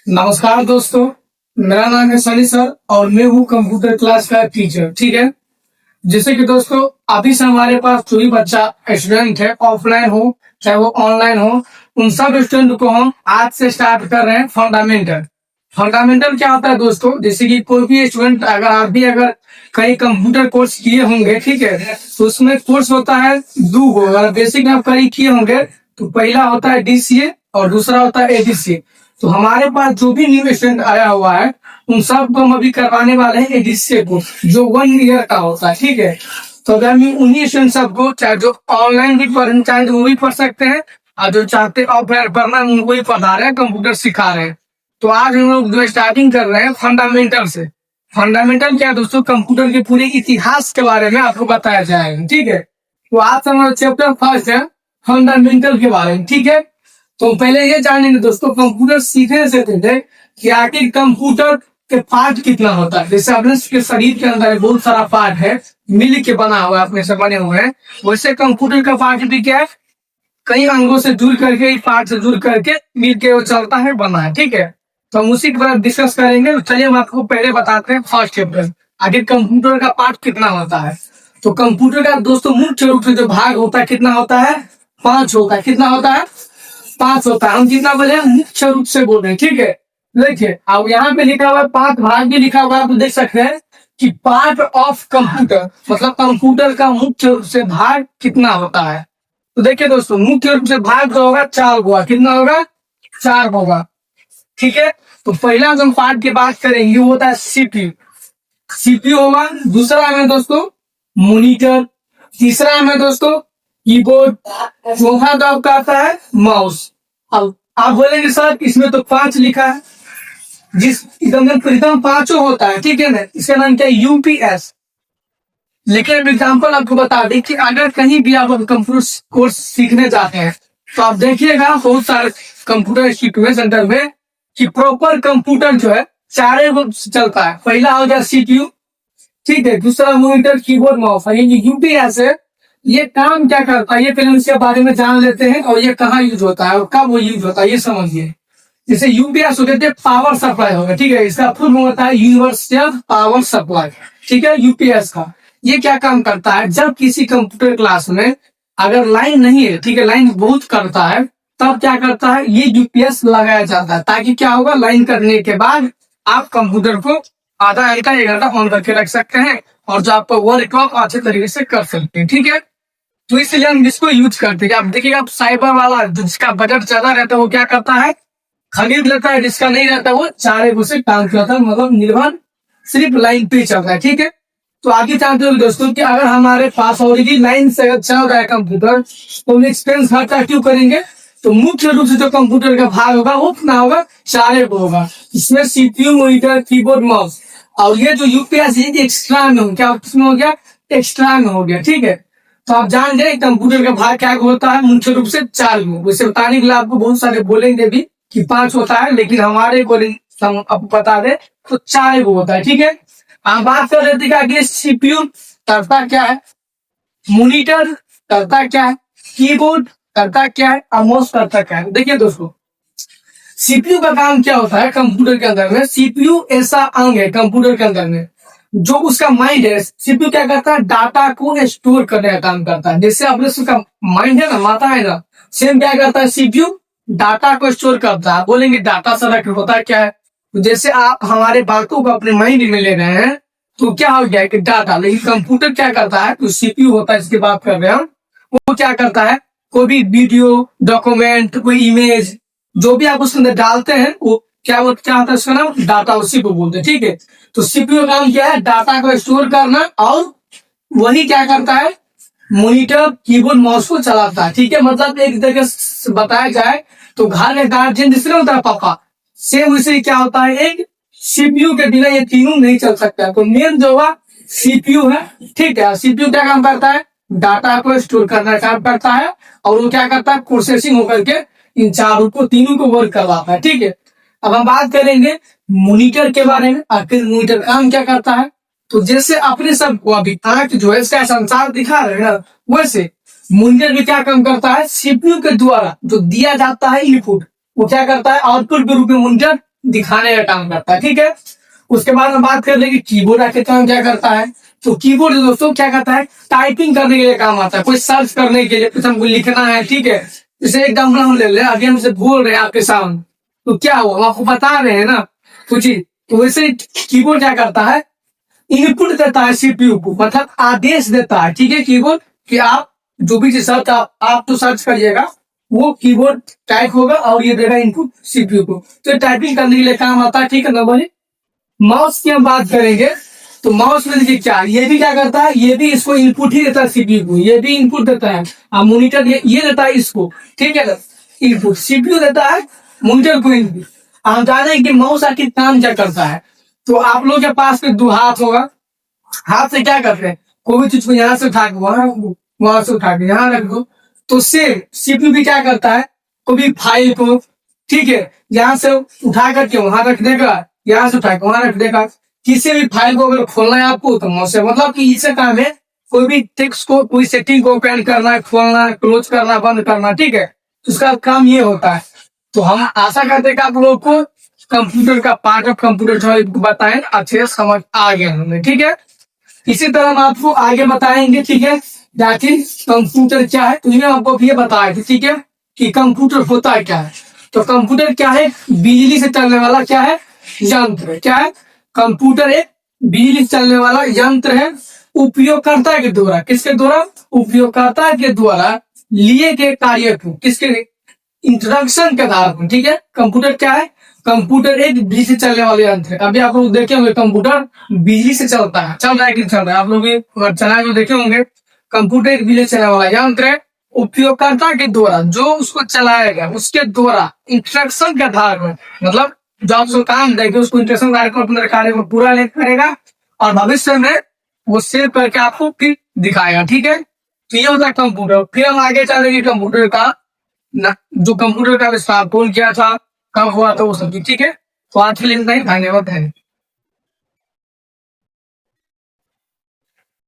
नमस्कार दोस्तों, मेरा नाम है सनी सर और मैं हूँ कंप्यूटर क्लास का टीचर। ठीक है, जैसे कि दोस्तों अभी से हमारे पास जो भी बच्चा स्टूडेंट है, ऑफलाइन हो चाहे वो ऑनलाइन हो, उन सब स्टूडेंट को हम आज से स्टार्ट कर रहे हैं फंडामेंटल। फंडामेंटल क्या होता है दोस्तों, जैसे कि कोई भी स्टूडेंट अगर आप भी अगर कहीं कंप्यूटर कोर्स किए होंगे, ठीक है, तो उसमें कोर्स होता है दो। अगर बेसिक आप कहीं किए होंगे तो पहला होता है डीसीए और दूसरा होता है एडीसीए। तो हमारे पास जो भी न्यू स्टूडेंट आया हुआ है उन सबको हम अभी करवाने वाले हैं एडीसीए को, जो 1 ईयर का होता है। ठीक है, तो अगर हम उन्हीं स्टूडेंट सबको, चाहे जो ऑनलाइन भी पढ़ना चाहे वो भी पढ़ सकते हैं, और जो चाहते ऑफलाइन पढ़ना उनको भी पढ़ा रहे हैं, कंप्यूटर सिखा रहे हैं। तो आज हम लोग जो स्टार्टिंग कर रहे हैं फंडामेंटल से। फंडामेंटल क्या है दोस्तों, कंप्यूटर के पूरे इतिहास के बारे में आपको बताया जाएगा। ठीक है, तो आज हमारा चैप्टर फर्स्ट है फंडामेंटल के बारे में। ठीक है, तो पहले ये जानेंगे दोस्तों कंप्यूटर सीखने से पहले कि आखिर कंप्यूटर के पार्ट कितना होता है। जैसे अपने के शरीर के अंदर बहुत सारा पार्ट है, मिल के बना हुआ है, अपने से बने हुए हैं, वैसे कंप्यूटर का पार्ट भी क्या है, कई अंगों से जुड़ करके, पार्ट से जुड़ करके मिल के वो चलता है, बना है। ठीक है, तो हम उसी के बारे में डिस्कस करेंगे। तो चलिए हम आपको पहले बताते हैं फर्स्ट चैप्टर, आखिर कंप्यूटर का पार्ट कितना होता है। तो कंप्यूटर का दोस्तों मुख्य रूप से जो भाग होता है कितना होता है, 5 होता है। कितना होता है, 5 होता है। हम जितना बोले मुख्य रूप से बोल रहे हैं। ठीक है, देखिए अब यहाँ पे लिखा हुआ है 5 भाग भी लिखा हुआ है, आप देख सकते हैं कि पार्ट ऑफ कंप्यूटर, मतलब कंप्यूटर का मुख्य रूप से भाग कितना होता है। तो देखिए दोस्तों मुख्य रूप से भाग जो होगा 4 होगा। कितना होगा, 4 होगा। ठीक है, तो पहला जो हम पार्ट की बात करेंगे वो होता है सीपीयू। सीपीयू होगा। दूसरा है दोस्तों मॉनिटर। तीसरा है दोस्तों कीबोर्ड। चौथा जो आपका आता है माउस। अब आप बोलेंगे सर इसमें तो 5 लिखा है, जिस एकदम प्रथम 5 होता है, ठीक है ना, इसका नाम क्या है, यूपीएस। लेकिन एग्जाम्पल आपको बता दें कि अगर कहीं भी आप कंप्यूटर कोर्स सीखने जाते हैं तो आप देखिएगा बहुत सारे कंप्यूटर इंस्टीट्यूट सेंटर में कि प्रॉपर कंप्यूटर जो है 4 चलता है। पहला हो गया सीपीयू, ठीक है, दूसरा मॉनिटर, कीबोर्ड, माउस। ये यूपीएस है, ये काम क्या करता है ये पहले उसके बारे में जान लेते हैं, और ये कहाँ यूज होता है और कब वो यूज होता है ये समझिए। जैसे यूपीएस हो गया पावर सप्लाई होगा, ठीक है, इसका फुल होता है यूनिवर्सल पावर सप्लाई। ठीक है, यूपीएस का ये क्या काम करता है, जब किसी कंप्यूटर क्लास में अगर लाइन नहीं है, ठीक है, लाइन बहुत करता है, तब क्या करता है ये यूपीएस लगाया जाता है, ताकि क्या होगा, लाइन करने के बाद आप कंप्यूटर को आधा घंटा 1 घंटा ऑन करके रख सकते हैं और जो आपका वर्क अच्छे तरीके से कर सकते हैं। ठीक है, तो इसलिए हम इसको यूज करते हैं। आप देखिएगा आप साइबर वाला जिसका बजट ज्यादा रहता है वो क्या करता है, खरीद लेता है, जिसका नहीं रहता वो 4 से काम करता है, मतलब निर्भर सिर्फ लाइन पे चल रहा है। ठीक है, तो आगे जानते हो दोस्तों कि अगर हमारे पास ऑलरेडी लाइन से चल रहा है कंप्यूटर तो हम एक्सपेंस खर्चा क्यों करेंगे। तो मुख्य रूप से जो कंप्यूटर का भाग होगा वो कितना होगा, 4 होगा। इसमें सीपीयू, मॉनिटर, कीबोर्ड, माउस, और ये जो यूपीएस है एक्स्ट्रा में हो गया, किसमें हो गया, एक्स्ट्रा में हो गया। ठीक है, तो आप जान गए कंप्यूटर का भाग क्या होता है, मुख्य रूप से 4 में। वैसे बताने के लिए आपको बहुत सारे बोलेंगे भी कि 5 होता है, लेकिन हमारे बोलेंगे हम आपको बता दे तो 4 होता है। ठीक है, हम बात कर रहे थे कि सीपीयू करता क्या है, मॉनिटर करता क्या है, कीबोर्ड करता क्या है, और माउस करता क्या है। देखिए दोस्तों सीपीयू का काम क्या होता है कंप्यूटर के अंदर में, सीपीयू ऐसा अंग है कंप्यूटर के अंदर में जो उसका माइंड है। सीपीयू क्या करता है, डाटा को स्टोर करने का काम करता है। जैसे अपने उसका माइंड है ना, माथा है ना, सेम क्या करता है सीपीयू, डाटा को स्टोर करता है। बोलेंगे डाटा सारा होता क्या है, तो जैसे आप हमारे बातों को अपने माइंड में ले रहे हैं तो क्या हो गया कि डाटा, लेकिन कंप्यूटर क्या करता है, तो सीपीयू होता है इसकी बात कर रहे हैं, वो क्या करता है, कोई भी वीडियो, डॉक्यूमेंट, कोई इमेज जो भी आप उसके अंदर डालते हैं वो क्या होता है, उसका नाम डाटा, उसी को बोलते हैं। ठीक है, तो सीपीयू का काम क्या है, डाटा को स्टोर करना, और वही क्या करता है, मॉनिटर, कीबोर्ड, माउस को चलाता है। ठीक है, मतलब एक जगह से बताया जाए तो घर में गार्जियन जिसने होता है पापा, सेम उसे क्या होता है, एक सीपीयू के बिना ये तीनों नहीं चल सकता। तो मेन जो हुआ सीपीयू है। ठीक है, सीपीयू क्या काम करता है, डाटा को स्टोर करने का काम करता है, और वो क्या करता है, प्रोसेसिंग होकर के इन चारों को, तीनों को वर्क करवाता है। ठीक है, अब हम बात करेंगे मॉनिटर के बारे में। आखिर मॉनिटर काम क्या करता है, तो जैसे अपने सबको अभी आंख जो है इसका संसार दिखा रहे हैं ना, वैसे मॉनिटर भी क्या काम करता है, सीपीयू के द्वारा जो दिया जाता है इनपुट, वो क्या करता है, आउटपुट के रूप में मॉनिटर दिखाने का काम करता है, ठीक है। उसके बाद हम बात कर लेंगे कीबोर्ड आखिर काम क्या करता है। तो कीबोर्ड दोस्तों क्या करता है, टाइपिंग करने के लिए काम आता है, कोई सर्च करने के लिए, कुछ हमको लिखना है, ठीक है। जैसे एग्जाम्पल हम ले ले, अभी हमसे बोल रहे हैं आपके सामने, तो क्या हुआ, हम आपको बता रहे हैं ना कुछ ही। तो वैसे कीबोर्ड क्या करता है, इनपुट देता है सीपीयू को, मतलब आदेश देता है, ठीक है। कीबोर्ड कि आप जो भी सर्च आप तो सर्च करिएगा, वो कीबोर्ड टाइप होगा और ये देगा इनपुट सीपीयू को, तो टाइपिंग करने के लिए काम आता है, ठीक है ना भाई। माउस की हम बात करेंगे, तो माउस में देखिए क्या, ये भी क्या करता है, ये भी इसको इनपुट ही देता है सीपीयू को, ये भी इनपुट देता है। अब मॉनिटर ये देता है इसको, ठीक है ना, इनपुट सीपीयू देता है मॉनिटर को इनपुट। हम जाने हैं कि माउस आखिर काम क्या करता है। तो आप लोग के पास में दो हाथ होगा, हाथ से क्या करते हैं, कोई भी चीज को यहाँ से उठा के वहां से उठा के यहाँ रख दो, तो सेम सीपीयू भी क्या करता है, कोई भी फाइल को, ठीक है, यहाँ से उठा करके वहां रख देगा, यहाँ से उठा के वहां रख देगा। किसी भी फाइल को अगर खोलना है आपको तो माउस से, मतलब कि इससे काम है कोई भी टेक्स्ट को, कोई सेटिंग को ओपन करना है, खोलना है, क्लोज करना, बंद करना, ठीक है, उसका काम ये होता है। तो हम आशा करते हैं कि आप लोग को कंप्यूटर का पार्ट ऑफ कंप्यूटर जो बताएं अच्छे से समझ आ गया हमें, ठीक है। इसी तरह हम आपको आगे बताएंगे, ठीक है, जाके कंप्यूटर क्या है, तो ये आपको ये बताया था, ठीक है, कि कंप्यूटर होता है क्या है। तो कंप्यूटर क्या है, बिजली से चलने वाला क्या है, यंत्र। क्या है, कंप्यूटर एक बिजली से चलने वाला यंत्र है, उपयोगकर्ता के द्वारा, किसके द्वारा, उपयोगकर्ता के द्वारा लिए गए कार्य को, किसके इंट्रोडक्शन के आधार पर, ठीक है। कंप्यूटर क्या है, कंप्यूटर एक बिजली से चलने वाले यंत्र है। अभी आप लोग देखे होंगे कंप्यूटर बिजली से चलता है, चल रहा है कि चल रहा है, आप लोग भी अगर चला तो देखे होंगे। कंप्यूटर एक बिजली से चलने वाला यंत्र है, उपयोगकर्ता के द्वारा, जो उसको चलाएगा उसके द्वारा इंस्ट्रक्शन के आधार पर, मतलब जो आप उसको काम देंगे उसको इंस्ट्रक्शन के आधार पर अपने कार्य को पूरा करेगा और भविष्य में वो सेव करके आपको फिर दिखाएगा, ठीक है। तो ये होता है कंप्यूटर। फिर हम आगे चलेंगे कंप्यूटर का जो कंप्यूटर का आविष्कार कौन किया था, कब हुआ था, वो सब, ठीक है। तो आज के लिए इतना ही, धन्यवाद है।